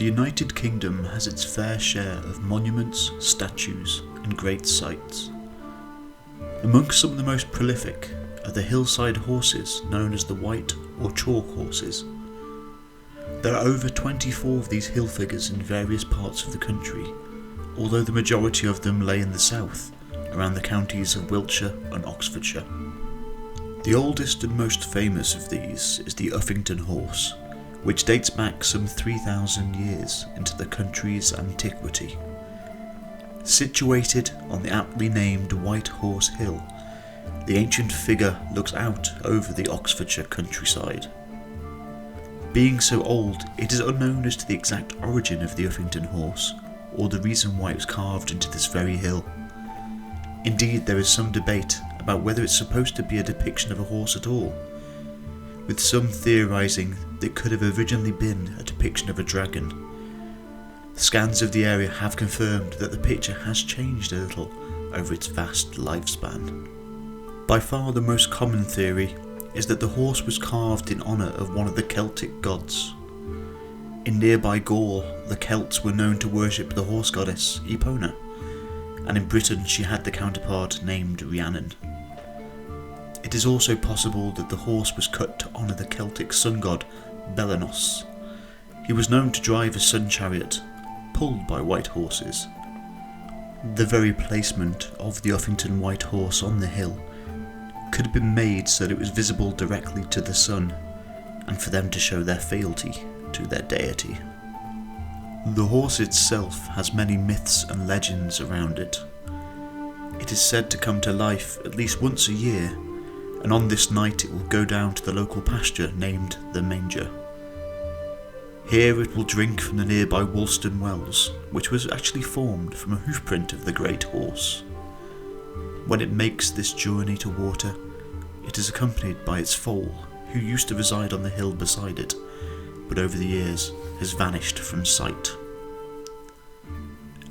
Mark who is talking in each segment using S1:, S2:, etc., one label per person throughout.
S1: The United Kingdom has its fair share of monuments, statues and great sites. Amongst some of the most prolific are the hillside horses known as the White or Chalk horses. There are over 24 of these hill figures in various parts of the country, although the majority of them lay in the south, around the counties of Wiltshire and Oxfordshire. The oldest and most famous of these is the Uffington horse, which dates back some 3,000 years into the country's antiquity. Situated on the aptly named White Horse Hill, the ancient figure looks out over the Oxfordshire countryside. Being so old, it is unknown as to the exact origin of the Uffington horse, or the reason why it was carved into this very hill. Indeed, there is some debate about whether it's supposed to be a depiction of a horse at all, with some theorising that it could have originally been a depiction of a dragon. Scans of the area have confirmed that the picture has changed a little over its vast lifespan. By far the most common theory is that the horse was carved in honour of one of the Celtic gods. In nearby Gaul, the Celts were known to worship the horse goddess Epona, and in Britain she had the counterpart named Rhiannon. It is also possible that the horse was cut to honour the Celtic sun god Belenos. He was known to drive a sun chariot, pulled by white horses. The very placement of the Uffington White Horse on the hill could have been made so that it was visible directly to the sun, and for them to show their fealty to their deity. The horse itself has many myths and legends around it. It is said to come to life at least once a year, and on this night it will go down to the local pasture named the Manger. Here it will drink from the nearby Woolston Wells, which was actually formed from a hoofprint of the great horse. When it makes this journey to water, it is accompanied by its foal, who used to reside on the hill beside it, but over the years has vanished from sight.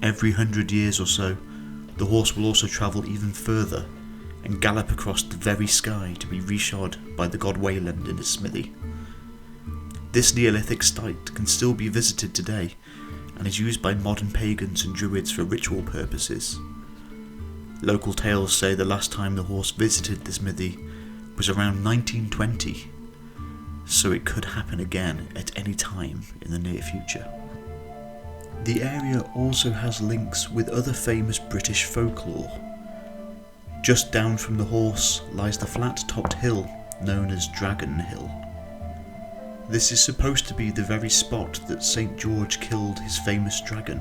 S1: Every 100 years or so, the horse will also travel even further and gallop across the very sky to be reshod by the god Wayland in his smithy. This Neolithic site can still be visited today and is used by modern pagans and druids for ritual purposes. Local tales say the last time the horse visited the smithy was around 1920, so it could happen again at any time in the near future. The area also has links with other famous British folklore. Just down from the horse lies the flat-topped hill known as Dragon Hill. This is supposed to be the very spot that St. George killed his famous dragon.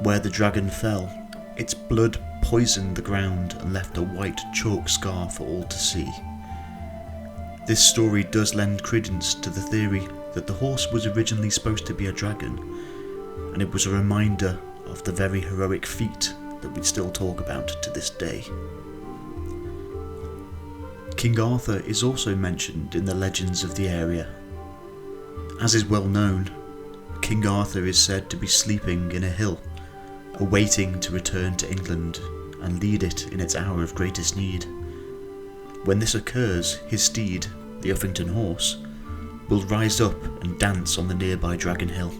S1: Where the dragon fell, its blood poisoned the ground and left a white chalk scar for all to see. This story does lend credence to the theory that the horse was originally supposed to be a dragon, and it was a reminder of the very heroic feat that we still talk about to this day. King Arthur is also mentioned in the legends of the area. As is well known, King Arthur is said to be sleeping in a hill, awaiting to return to England and lead it in its hour of greatest need. When this occurs, his steed, the Uffington horse, will rise up and dance on the nearby Dragon Hill,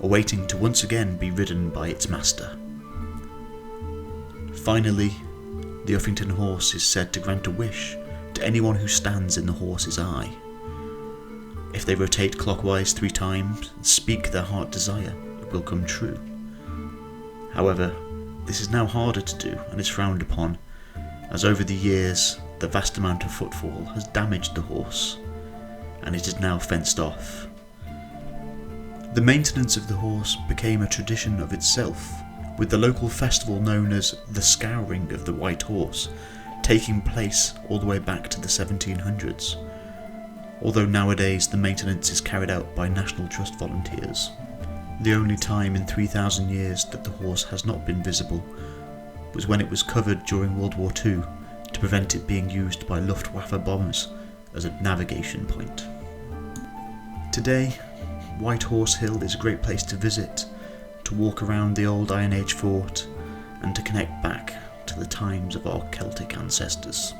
S1: awaiting to once again be ridden by its master. Finally, the Uffington horse is said to grant a wish to anyone who stands in the horse's eye. If they rotate clockwise 3 times and speak their heart desire, it will come true. However, this is now harder to do and is frowned upon, as over the years the vast amount of footfall has damaged the horse, and it is now fenced off. The maintenance of the horse became a tradition of itself, with the local festival known as the Scouring of the White Horse taking place all the way back to the 1700s, although nowadays the maintenance is carried out by National Trust volunteers. The only time in 3,000 years that the horse has not been visible was when it was covered during World War II to prevent it being used by Luftwaffe bombers as a navigation point. Today, White Horse Hill is a great place to visit, to walk around the old Iron Age fort and to connect back to the times of our Celtic ancestors.